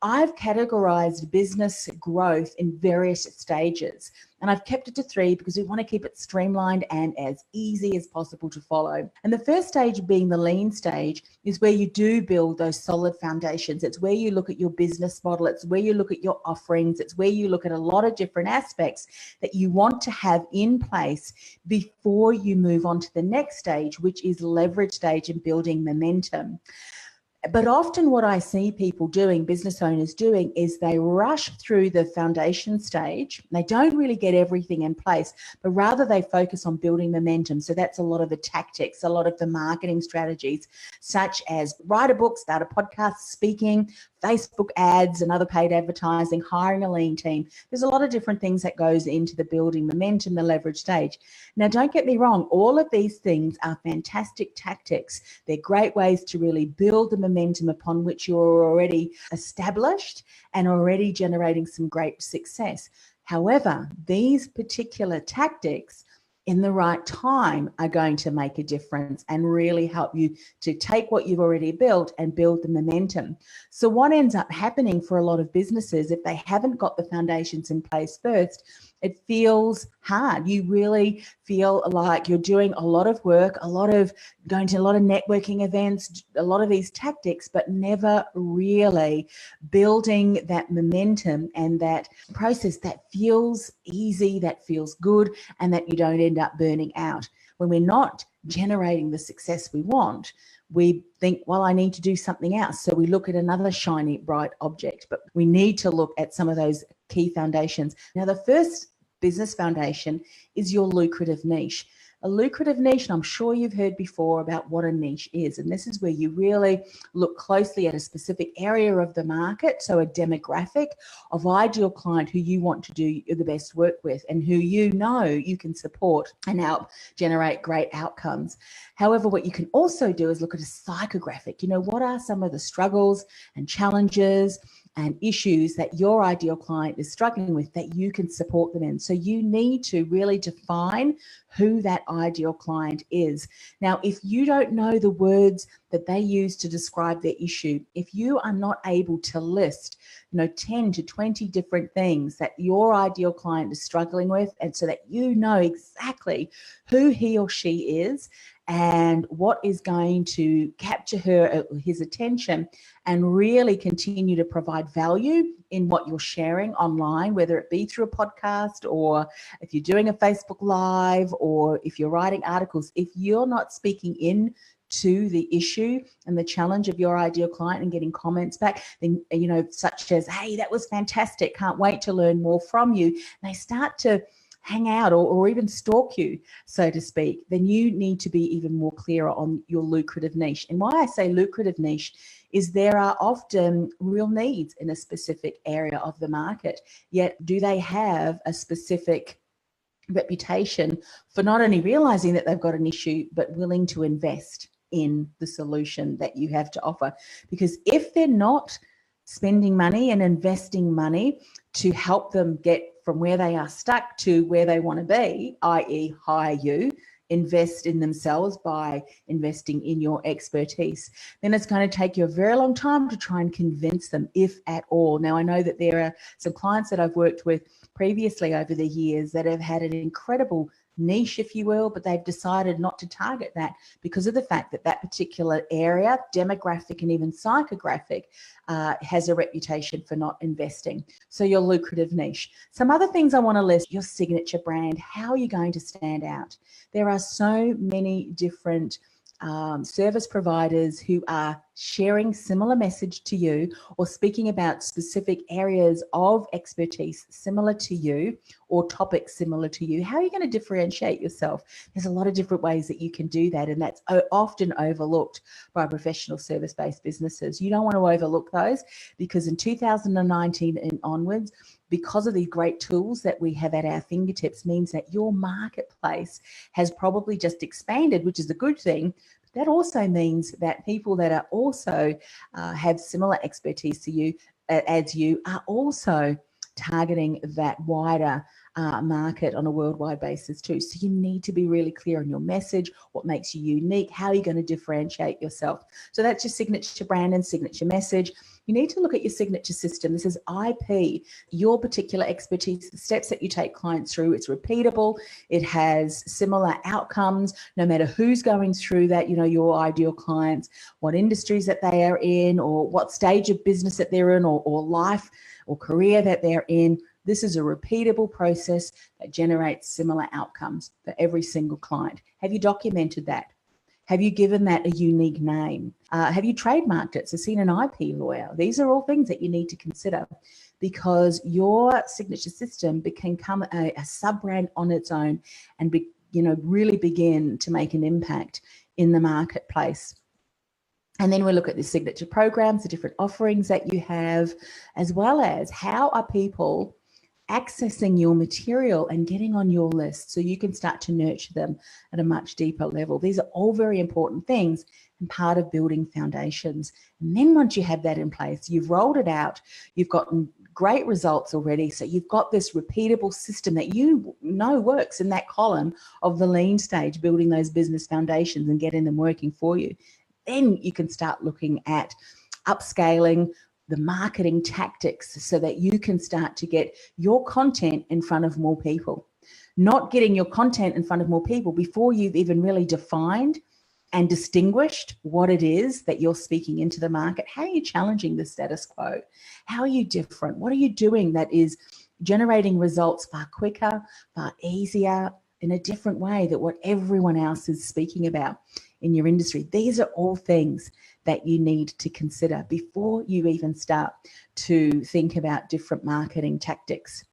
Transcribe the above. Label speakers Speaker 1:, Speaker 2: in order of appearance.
Speaker 1: I've categorized business growth in various stages. And I've kept it to 3 because we want to keep it streamlined and as easy as possible to follow. And the first stage, being the lean stage, is where you do build those solid foundations. It's where you look at your business model. It's where you look at your offerings. It's where you look at a lot of different aspects that you want to have in place before you move on to the next stage, which is leverage stage and building momentum. But often what I see people doing, business owners doing, is they rush through the foundation stage. They don't really get everything in place, but rather they focus on building momentum. So that's a lot of the tactics, a lot of the marketing strategies, such as write a book, start a podcast, speaking, Facebook ads and other paid advertising, hiring a lean team. There's a lot of different things that goes into the building momentum, the leverage stage. Now, don't get me wrong. All of these things are fantastic tactics. They're great ways to really build the momentum upon which you're already established and already generating some great success. However, these particular tactics in the right time are going to make a difference and really help you to take what you've already built and build the momentum. So what ends up happening for a lot of businesses, if they haven't got the foundations in place first, it feels hard. You really feel like you're doing a lot of work, going to a lot of networking events, a lot of these tactics, but never really building that momentum and that process that feels easy, that feels good, and that you don't end up burning out. When we're not generating the success we want, we think, well, I need to do something else. So we look at another shiny, bright object, but we need to look at some of those key foundations. Now, the first business foundation is your lucrative niche. A lucrative niche, and I'm sure you've heard before about what a niche is. And this is where you really look closely at a specific area of the market, so a demographic of ideal client who you want to do the best work with and who you know you can support and help generate great outcomes. However, what you can also do is look at a psychographic. You know, what are some of the struggles and challenges and issues that your ideal client is struggling with that you can support them in. So you need to really define who that ideal client is. Now, if you don't know the words that they use to describe their issue, if you are not able to list 10 to 20 different things that your ideal client is struggling with, and so that you know exactly who he or she is and what is going to capture his attention and really continue to provide value in what you're sharing online, whether it be through a podcast or if you're doing a Facebook Live or if you're writing articles, if you're not speaking in to the issue and the challenge of your ideal client and getting comments back, then, such as, hey, that was fantastic, can't wait to learn more from you, and they start to hang out or even stalk you, so to speak, then you need to be even more clearer on your lucrative niche. And why I say lucrative niche is there are often real needs in a specific area of the market, yet do they have a specific reputation for not only realizing that they've got an issue, but willing to invest in the solution that you have to offer? Because if they're not spending money and investing money to help them get from where they are stuck to where they want to be, i.e. hire you, invest in themselves by investing in your expertise, then it's going to take you a very long time to try and convince them, if at all. Now, I know that there are some clients that I've worked with previously over the years that have had an incredible niche, if you will, but they've decided not to target that because of the fact that that particular area, demographic and even psychographic, has a reputation for not investing. So your lucrative niche. Some other things I want to list: your signature brand. How are you going to stand out? There are so many different service providers who are sharing similar message to you or speaking about specific areas of expertise similar to you or topics similar to you. How are you going to differentiate yourself? There's a lot of different ways that you can do that, and that's often overlooked by professional service-based businesses. You don't want to overlook those, because in 2019 and onwards, because of the great tools that we have at our fingertips, means that your marketplace has probably just expanded, which is a good thing. But that also means that people that are also have similar expertise to you as you are also targeting that wider market on a worldwide basis too. So you need to be really clear on your message, what makes you unique, how you're going to differentiate yourself. So that's your signature brand and signature message. You need to look at your signature system. This is IP, your particular expertise, the steps that you take clients through. It's repeatable. It has similar outcomes, no matter who's going through that, your ideal clients, what industries that they are in, or what stage of business that they're in, or life or career that they're in. This is a repeatable process that generates similar outcomes for every single client. Have you documented that? Have you given that a unique name? Have you trademarked it? So seen an IP lawyer. These are all things that you need to consider, because your signature system can become a sub-brand on its own and really begin to make an impact in the marketplace. And then we'll look at the signature programs, the different offerings that you have, as well as how are people accessing your material and getting on your list so you can start to nurture them at a much deeper level. These are all very important things and part of building foundations. And then once you have that in place, you've rolled it out, you've gotten great results already. So you've got this repeatable system that you know works in that column of the lean stage, building those business foundations and getting them working for you. Then you can start looking at upscaling the marketing tactics so that you can start to get your content in front of more people. Not getting your content in front of more people before you've even really defined and distinguished what it is that you're speaking into the market. How are you challenging the status quo? How are you different? What are you doing that is generating results far quicker, far easier, in a different way than what everyone else is speaking about in your industry? These are all things that you need to consider before you even start to think about different marketing tactics.